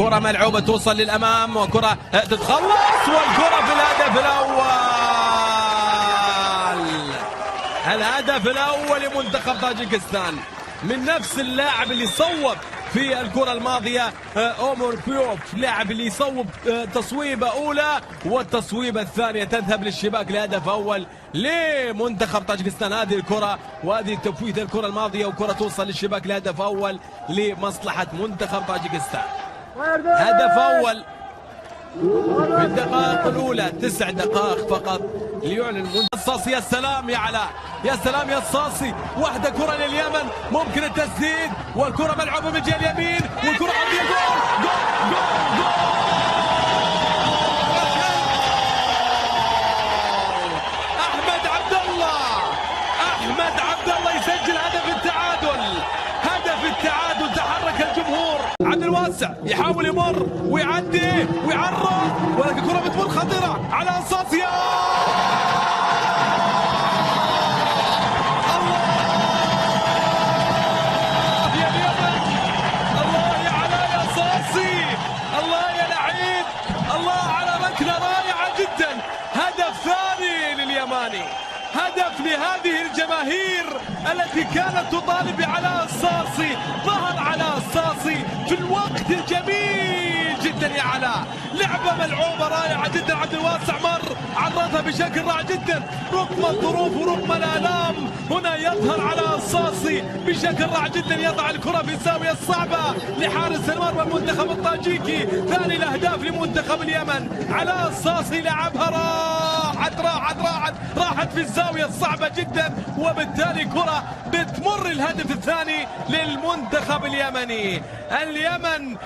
كرة ملعوبة توصل للأمام وكرة تتخلص والكرة في الهدف الأول. الهدف الأول لمنتخب طاجيكستان من نفس اللاعب اللي صوب في الكرة الماضية، أومر بيوف، لاعب اللي يصوب تصويبة أولى والتصويبة الثانية تذهب للشباك لهدف أول لمنتخب طاجيكستان. هذه الكرة وهذه تفويت الكرة الماضية وكرة توصل للشباك لهدف أول لمصلحة منتخب طاجيكستان. هدف أول في الدقائق الأولى، 9 دقائق فقط ليعلن الصاصي. يا سلام يا علاء، يا سلام يا الصاصي، واحدة كرة لليمن ممكن التسديد والكرة ملعوبة من الجهة اليمين والكرة عندها جول جول جول جول. أحمد عبد الله، أحمد عبد الله يسجل هدف التعادل، هدف التعادل. تحرك الجمهور. عبد الواسع يحاول يمر ويعدي ويعرض ولكن الكرة بتمر خطيرة على الصاصي. هدف ثاني لليماني، هدف لهذه الجماهير التي كانت تطالب بعلاء الصاصي. ظهر علاء الصاصي في الوقت الجميل جدا يا علاء، لعبة ملعوبة رائعة جدا. عبد الواسع مر عرضها بشكل رائع جدا رغم الظروف ورغم الآلام. هنا يظهر علاء الصاصي بشكل رائع جدا، يضع الكرة في الزاوية الصعبة لحارس المرمى المنتخب الطاجيكي. ثاني الأهداف لمنتخب اليمن. علاء الصاصي لعبها راحت في الزاوية الصعبة جدا وبالتالي كرة بتمر الهدف الثاني للمنتخب اليمني. اليمن